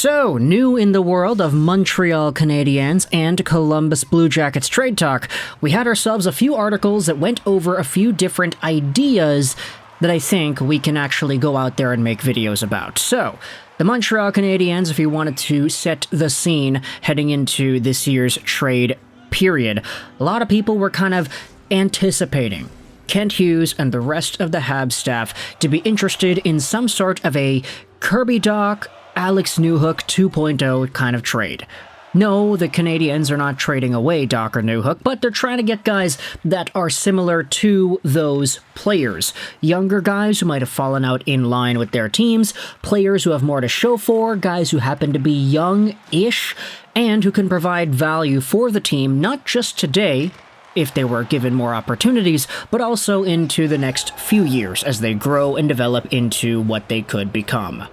So, new in the world of Montreal Canadiens and Columbus Blue Jackets trade talk, we had ourselves a few articles that went over a few different ideas that I think we can actually go out there and make videos about. So, the Montreal Canadiens, if you wanted to set the scene heading into this year's trade period, a lot of people were kind of anticipating Kent Hughes and the rest of the Habs staff to be interested in some sort of a Kirby Dach, Alex Newhook 2.0 kind of trade. No, the Canadiens are not trading away Dach or Newhook, but they're trying to get guys that are similar to those players. Younger guys who might have fallen out in line with their teams, players who have more to show for, guys who happen to be young-ish, and who can provide value for the team, not just today, if they were given more opportunities, but also into the next few years as they grow and develop into what they could become.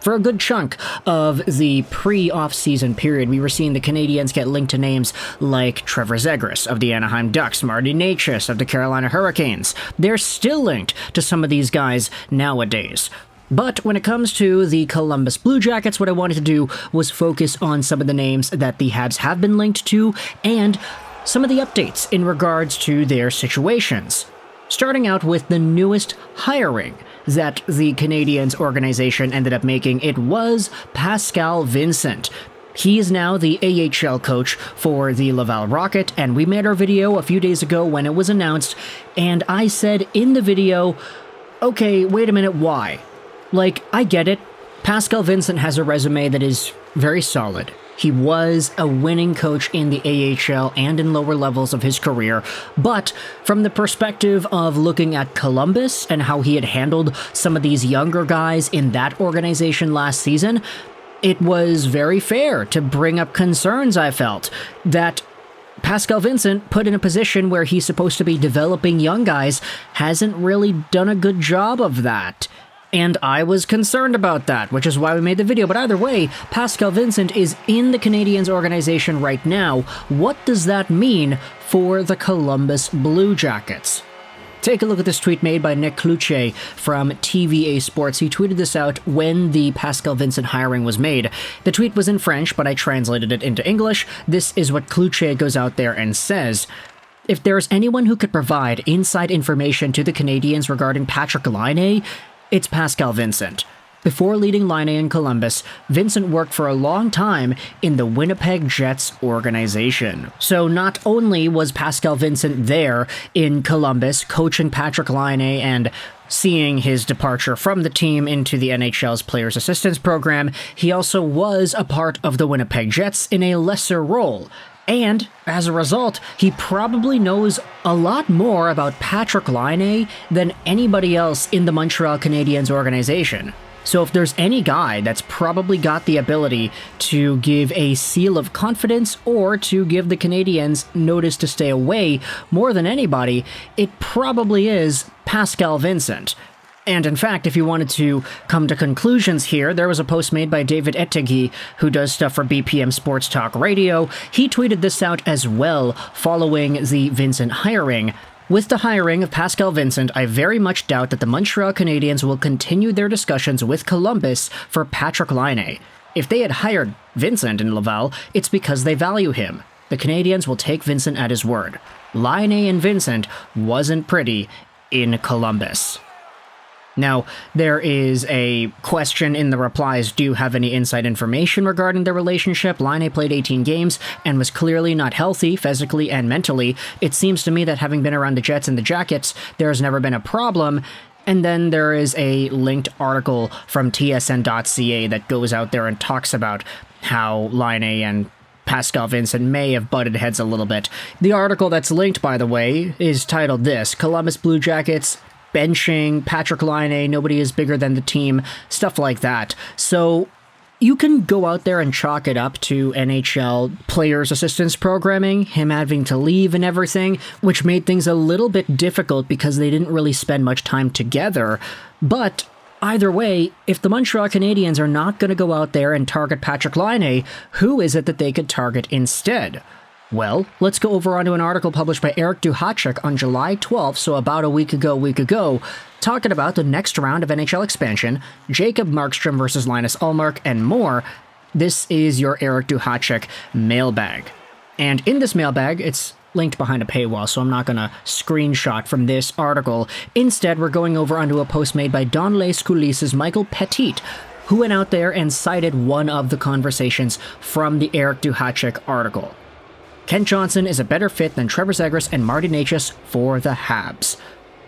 For a good chunk of the pre-off-season period, we were seeing the Canadiens get linked to names like Trevor Zegras of the Anaheim Ducks, Marty Necas of the Carolina Hurricanes. They're still linked to some of these guys nowadays. But when it comes to the Columbus Blue Jackets, what I wanted to do was focus on some of the names that the Habs have been linked to and some of the updates in regards to their situations. Starting out with the newest hiring that the Canadiens organization ended up making, it was Pascal Vincent. He is now the AHL coach for the Laval Rocket, and we made our video a few days ago when it was announced, and I said in the video, okay, wait a minute, why? Like, I get it. Pascal Vincent has a resume that is very solid. He was a winning coach in the AHL and in lower levels of his career, but from the perspective of looking at Columbus and how he had handled some of these younger guys in that organization last season, it was very fair to bring up concerns, I felt, that Pascal Vincent, put in a position where he's supposed to be developing young guys, hasn't really done a good job of that. And I was concerned about that, which is why we made the video. But either way, Pascal Vincent is in the Canadiens organization right now. What does that mean for the Columbus Blue Jackets? Take a look at this tweet made by Nick Cloutier from TVA Sports. He tweeted this out when the Pascal Vincent hiring was made. The tweet was in French, but I translated it into English. This is what Cloutier goes out there and says. If there's anyone who could provide inside information to the Canadiens regarding Patrik Laine, it's Pascal Vincent. Before leading Laine in Columbus, Vincent worked for a long time in the Winnipeg Jets organization. So not only was Pascal Vincent there in Columbus, coaching Patrik Laine and seeing his departure from the team into the NHL's Players Assistance Program, he also was a part of the Winnipeg Jets in a lesser role. And, as a result, he probably knows a lot more about Patrik Laine than anybody else in the Montreal Canadiens organization. So if there's any guy that's probably got the ability to give a seal of confidence or to give the Canadiens notice to stay away more than anybody, it probably is Pascal Vincent. And in fact, if you wanted to come to conclusions here, there was a post made by David Etegi, who does stuff for BPM Sports Talk Radio. He tweeted this out as well, following the Vincent hiring. With the hiring of Pascal Vincent, I very much doubt that the Montreal Canadiens will continue their discussions with Columbus for Patrik Laine. If they had hired Vincent in Laval, it's because they value him. The Canadiens will take Vincent at his word. Laine and Vincent wasn't pretty in Columbus. Now, there is a question in the replies, do you have any inside information regarding their relationship? Laine played 18 games and was clearly not healthy, physically and mentally. It seems to me that having been around the Jets and the Jackets, there has never been a problem. And then there is a linked article from tsn.ca that goes out there and talks about how Laine and Pascal Vincent may have butted heads a little bit. The article that's linked, by the way, is titled this, Columbus Blue Jackets benching Patrik Laine, nobody is bigger than the team, stuff like that. So you can go out there and chalk it up to NHL Players Assistance Programming, him having to leave and everything, which made things a little bit difficult because they didn't really spend much time together. But either way, if the Montreal Canadiens are not going to go out there and target Patrik Laine, who is it that they could target instead? Well, let's go over onto an article published by Eric Duhatschek on July 12th, so about a week ago, talking about the next round of NHL expansion, Jacob Markstrom versus Linus Ullmark, and more. This is your Eric Duhatschek mailbag. And in this mailbag, it's linked behind a paywall, so I'm not going to screenshot from this article. Instead, we're going over onto a post made by Don Les Coulisses' Michael Petit, who went out there and cited one of the conversations from the Eric Duhatschek article. Kent Johnson is a better fit than Trevor Zegras and Marty Necas for the Habs.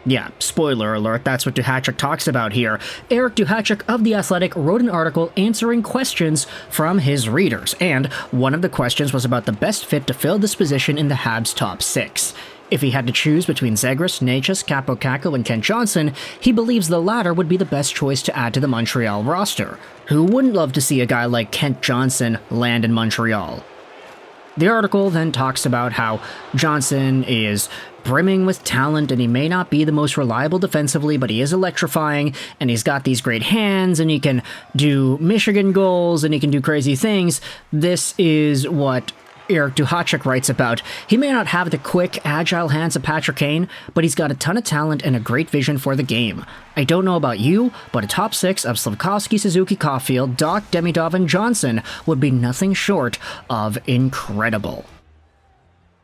Yeah, spoiler alert, that's what Duhatschek talks about here. Eric Duhatschek of The Athletic wrote an article answering questions from his readers, and one of the questions was about the best fit to fill this position in the Habs' top 6. If he had to choose between Zegras, Necas, Kaapo Kakko, and Kent Johnson, he believes the latter would be the best choice to add to the Montreal roster. Who wouldn't love to see a guy like Kent Johnson land in Montreal? The article then talks about how Johnson is brimming with talent and he may not be the most reliable defensively, but he is electrifying and he's got these great hands and he can do Michigan goals and he can do crazy things. This is what Eric Duhatschek writes about. He may not have the quick, agile hands of Patrick Kane, but he's got a ton of talent and a great vision for the game. I don't know about you, but a top 6 of Slafkovsky, Suzuki, Caulfield, Doc, Demidov, and Johnson would be nothing short of incredible.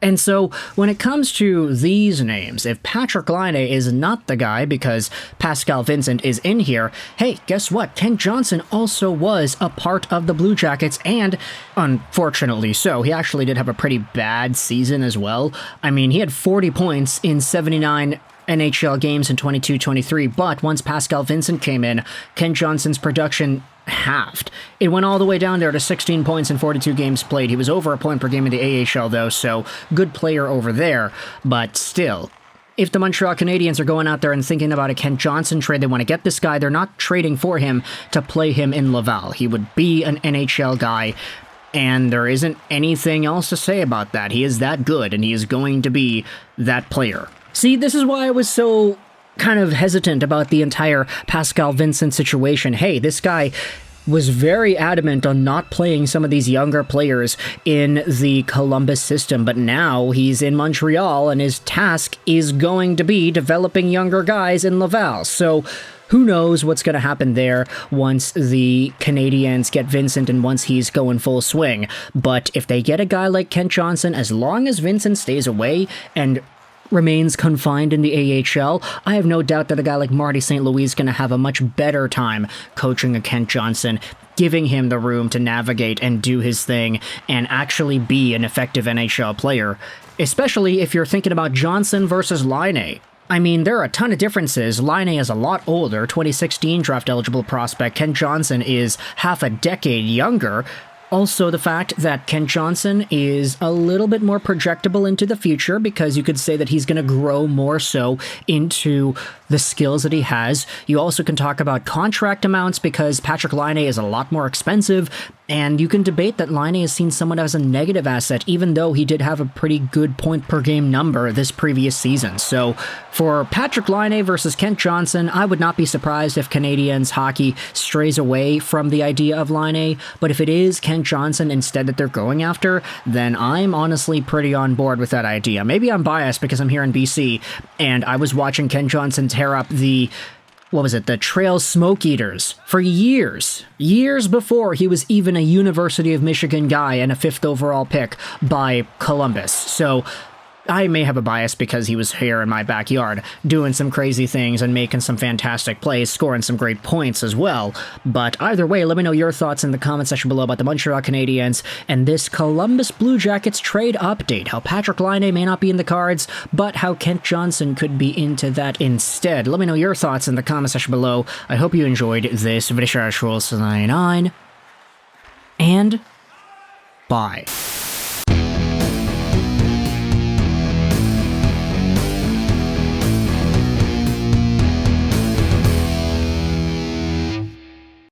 And so, when it comes to these names, if Patrik Laine is not the guy because Pascal Vincent is in here, hey, guess what? Kent Johnson also was a part of the Blue Jackets, and unfortunately so, he actually did have a pretty bad season as well. I mean, he had 40 points in 79 NHL games in 22-23, but once Pascal Vincent came in, Kent Johnson's production halved. It went all the way down there to 16 points in 42 games played. He was over a point per game in the AHL though, so good player over there, but still. If the Montreal Canadiens are going out there and thinking about a Kent Johnson trade, they want to get this guy, they're not trading for him to play him in Laval. He would be an NHL guy, and there isn't anything else to say about that. He is that good, and he is going to be that player. See, this is why I was so kind of hesitant about the entire Pascal Vincent situation. Hey, this guy was very adamant on not playing some of these younger players in the Columbus system, but now he's in Montreal and his task is going to be developing younger guys in Laval. So who knows what's going to happen there once the Canadiens get Vincent and once he's going full swing. But if they get a guy like Kent Johnson, as long as Vincent stays away and remains confined in the AHL, I have no doubt that a guy like Marty St. Louis is going to have a much better time coaching a Kent Johnson, giving him the room to navigate and do his thing and actually be an effective NHL player, especially if you're thinking about Johnson versus Laine. I mean, there are a ton of differences. Laine is a lot older, 2016 draft-eligible prospect. Kent Johnson is half a decade younger. Also, the fact that Kent Johnson is a little bit more projectable into the future because you could say that he's going to grow more so into the skills that he has. You also can talk about contract amounts because Patrik Laine is a lot more expensive, and you can debate that Laine is seen somewhat as a negative asset, even though he did have a pretty good point-per-game number this previous season. So, for Patrik Laine versus Kent Johnson, I would not be surprised if Canadiens hockey strays away from the idea of Laine, but if it is Kent Johnson instead that they're going after, then I'm honestly pretty on board with that idea. Maybe I'm biased because I'm here in BC, and I was watching Kent Johnson tear up the Trail Smoke Eaters for years before he was even a University of Michigan guy and a 5th overall pick by Columbus. So I may have a bias because he was here in my backyard doing some crazy things and making some fantastic plays, scoring some great points as well. But either way, let me know your thoughts in the comment section below about the Montreal Canadiens and this Columbus Blue Jackets trade update. How Patrik Laine may not be in the cards, but how Kent Johnson could be into that instead. Let me know your thoughts in the comment section below. I hope you enjoyed this video. And bye.